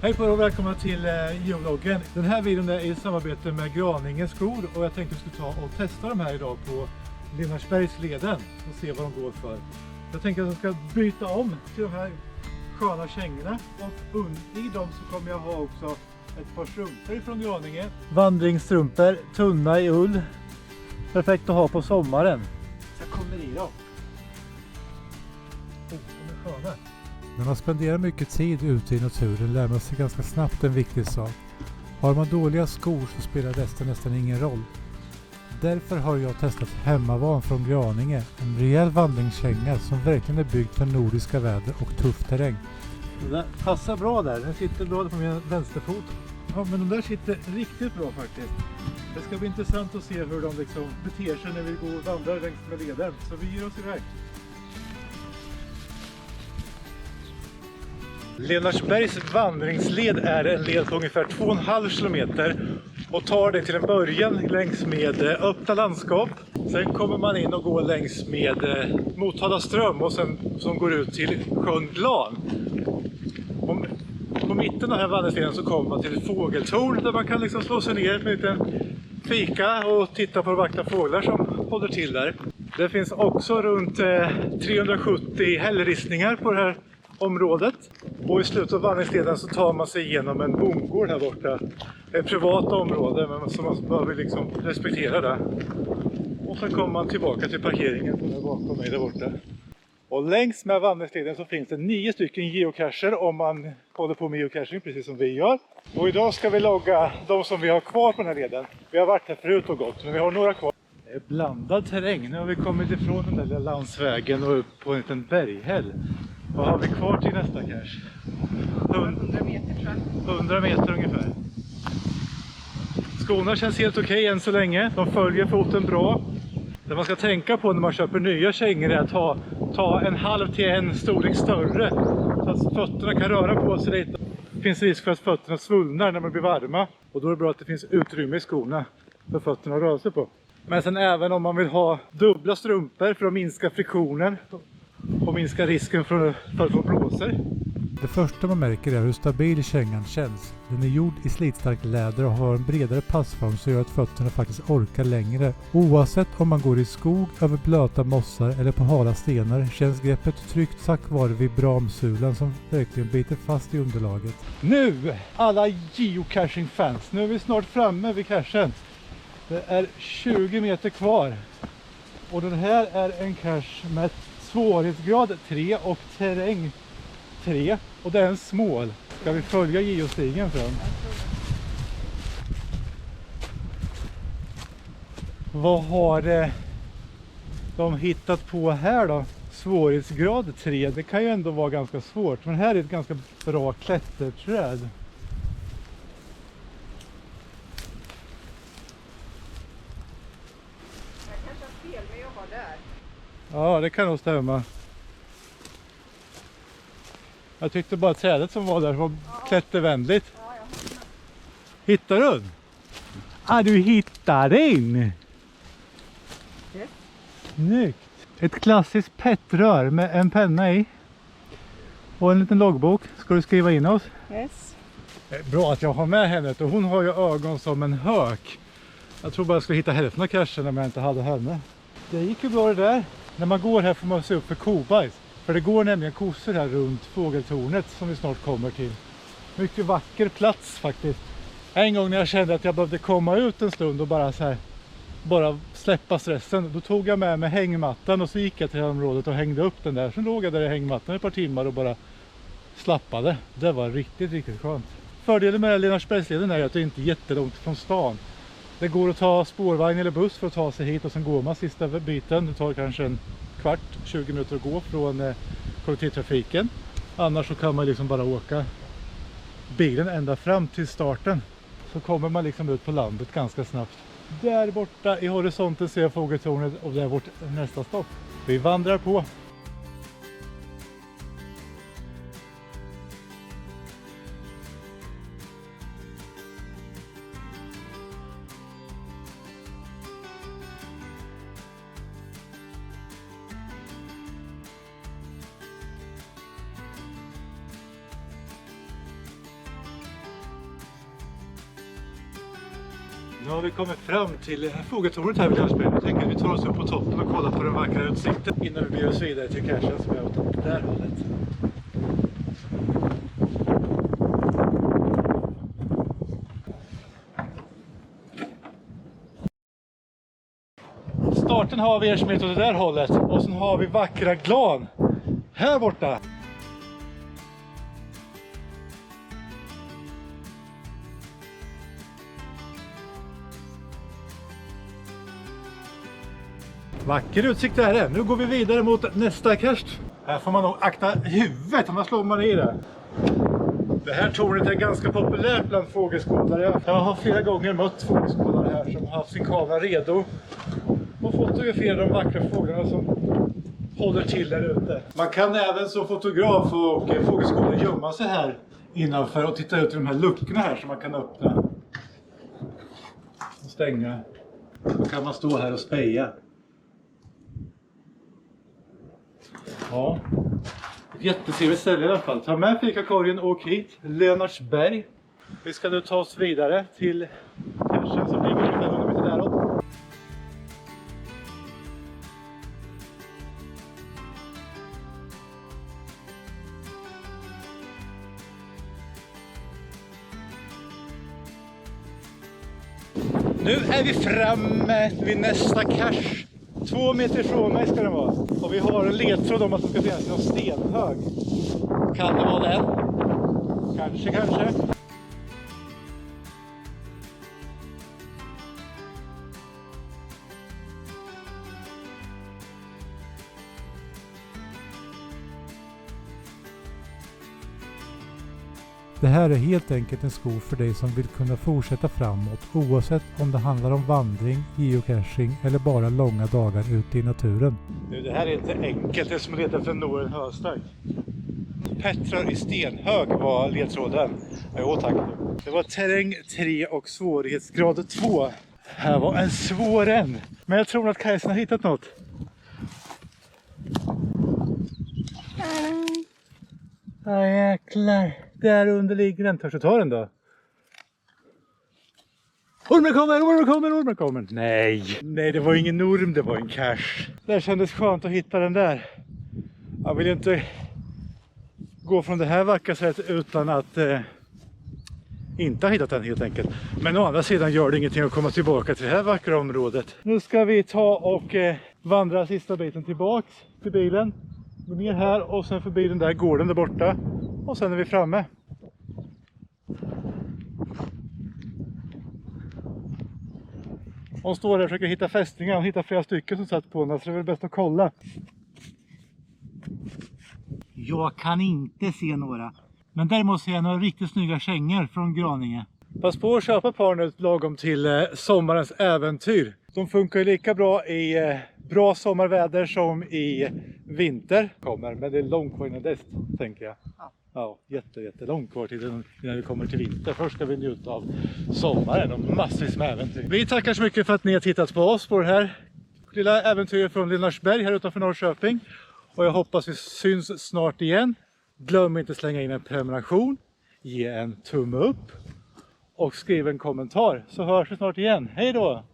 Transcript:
Hej på er och välkomna till geologgen. Den här videon är i samarbete med Graninge skor och jag tänkte att vi skulle ta och testa de här idag på Lennartsbergsleden och se vad de går för. Jag tänker att jag ska byta om till de här sköna kängorna och i dem så kommer jag ha också ett par strumpor från Graninge. Vandringsstrumpor, tunna i ull. Perfekt att ha på sommaren. Så jag kommer i dem. De är sköna. När man spenderar mycket tid ute i naturen lär man sig ganska snabbt en viktig sak. Har man dåliga skor så spelar resten nästan ingen roll. Därför har jag testat Hemmavan från Graninge, en rejäl vandringskänga som verkligen är byggd för nordiska väder och tuff terräng. Det passar bra där, den sitter bra på min vänsterfot. Ja, men de där sitter riktigt bra faktiskt. Det ska bli intressant att se hur de liksom beter sig när vi går och vandrar längs med leden. Så vi ger oss iväg. Lennartsbergs vandringsled är en led på ungefär 2,5 kilometer och tar det till en början längs med öppna landskap. Sen kommer man in och går längs med Motala ström och sen som går ut till sjön Glan. På mitten av den här vandringsleden så kommer man till fågeltorn där man kan liksom slå sig ner med en liten fika och titta på de vackra fåglar som håller till där. Det finns också runt 370 hällristningar på det här området. Och i slutet av vandringsleden så tar man sig igenom en bondgård här borta. Ett privat område men som man behöver liksom respektera där. Och så kommer man tillbaka till parkeringen som är bakom mig där borta. Och längs med vandringsleden så finns det 9 stycken geocacher om man håller på med geocaching precis som vi gör. Och idag ska vi logga de som vi har kvar på den här leden. Vi har varit här förut och gått men vi har några kvar. Det är blandad terräng. Nu har vi kommit ifrån den där lilla landsvägen och upp på en liten berghäll. Vad har vi kvar till nästa cache? 100 meter tror jag. 100 meter ungefär. Skorna känns helt okej än så länge. De följer foten bra. Det man ska tänka på när man köper nya kängor är att ta en halv till en storlek större. Så att fötterna kan röra på sig lite. Det finns risk för att fötterna svullnar när man blir varma. Och då är det bra att det finns utrymme i skorna för fötterna att röra sig på. Men sen även om man vill ha dubbla strumpor för att minska friktionen och minska risken för att få blåsor. Det första man märker är hur stabil kängan känns. Den är gjord i slitstarkt läder och har en bredare passform som gör att fötterna faktiskt orkar längre. Oavsett om man går i skog, över blöta mossar eller på hala stenar känns greppet tryggt tack vare vibramsulan som verkligen biter fast i underlaget. Nu alla geocaching-fans, nu är vi snart framme vid cachen. Det är 20 meter kvar. Och den här är en cache med svårighetsgrad 3 och terräng 3. Och det är en smål. Ska vi följa geostigen fram? Vad har de hittat på här då? Svårighetsgrad 3. Det kan ju ändå vara ganska svårt. Men här är ett ganska bra klätterträd. Ja, det kan nog stämma. Jag tyckte bara trädet som var där var klättervänligt. Hittar du den? Du hittar den! Yes. Snyggt! Ett klassiskt pettrör med en penna i. Och en liten loggbok. Ska du skriva in oss? Yes. Bra att jag har med henne. Och hon har ju ögon som en hök. Jag tror bara jag skulle hitta hälften av cachen om jag inte hade henne. Det gick ju bra det där. När man går här får man se upp för kobajs. För det går nämligen kossor här runt fågeltornet som vi snart kommer till. Mycket vacker plats faktiskt. En gång när jag kände att jag behövde komma ut en stund och bara släppa stressen. Då tog jag med mig hängmattan och så gick jag till området och hängde upp den där. Sen låg jag där i hängmattan ett par timmar och bara slappade. Det var riktigt, riktigt skönt. Fördelen med Lennartsbergsleden är att det inte är jättelångt från stan. Det går att ta spårvagn eller buss för att ta sig hit och sen går man sista biten. Det tar kanske en kvart, 20 minuter att gå från kollektivtrafiken. Annars så kan man liksom bara åka bilen ända fram till starten. Så kommer man liksom ut på landet ganska snabbt. Där borta i horisonten ser jag fågeltornet och det är vårt nästa stopp. Vi vandrar på. Nu har vi kommit fram till fågeltornet här vid Lönnsberg. Jag tänker att vi tar oss upp på toppen och kollar på den vackra utsikten innan vi beger oss vidare till cachen som är åt det där hållet. Starten har vi Ersmet åt det där hållet och sen har vi vackra Glan här borta. Vacker utsikt det här är. Nu går vi vidare mot nästa cache. Här får man nog akta huvudet, annars slår man i det. Det här tornet är ganska populärt bland fågelskådare. Jag har flera gånger mött fågelskådare här som har haft sin kamera redo och fotograferar de vackra fåglarna som håller till där ute. Man kan även som fotograf och fågelskådare gömma sig här innanför och titta ut i de här luckorna här som man kan öppna och stänga. Då kan man stå här och speja. Ja, ett jättetrevligt ställe i alla fall. Ta med fikakorgen och åk hit, Lönnsberg. Vi ska nu ta oss vidare till cachen som ligger ungefär 100 meter däråt. Nu är vi framme vid nästa cache. 2 meter från mig ska det vara. Och vi har en ledtråd om att det ska finnas någon stenhög. Kan det vara den? Kanske. Det här är helt enkelt en skog för dig som vill kunna fortsätta framåt oavsett om det handlar om vandring, geocaching eller bara långa dagar ute i naturen. Nu, det här är inte enkelt, det är som att leta efter en höstark. Pettrar i stenhög var ledtråden. Jo tack. Det var terräng 3 och svårighetsgrad 2. Här var en svår en. Men jag tror att Kajsen har hittat något. Ja jäklar. Där under ligger den. Törs du ta den då? Ormen kommer! Nej, det var ingen orm, det var en cache. Det kändes skönt att hitta den där. Jag vill inte gå från det här vackra sättet utan att inte ha hittat den helt enkelt. Men å andra sidan gör det ingenting att komma tillbaka till det här vackra området. Nu ska vi ta och vandra sista biten tillbaks till bilen. Gå ner här och sen förbi den där gården där borta. Och sen är vi framme. Hon står där och försöker hitta fästningar. Hon hittar flera stycken som satt på den. Så det är väl bäst att kolla. Jag kan inte se några. Men däremot ser jag några riktigt snygga kängor från Graninge. Pass på att köpa ett par nu lagom till sommarens äventyr. De funkar ju lika bra i bra sommarväder som i vinter. Men det är långt kvar innan dess, tänker jag. Ja, jättelångt kvar till innan vi kommer till vinter. Först ska vi njuta av sommaren och massvis med äventyr. Vi tackar så mycket för att ni har tittat på oss på det här lilla äventyret från Lönnsberg här utanför Norrköping. Och jag hoppas vi syns snart igen. Glöm inte slänga in en prenumeration, ge en tumme upp och skriv en kommentar. Så hörs vi snart igen. Hej då!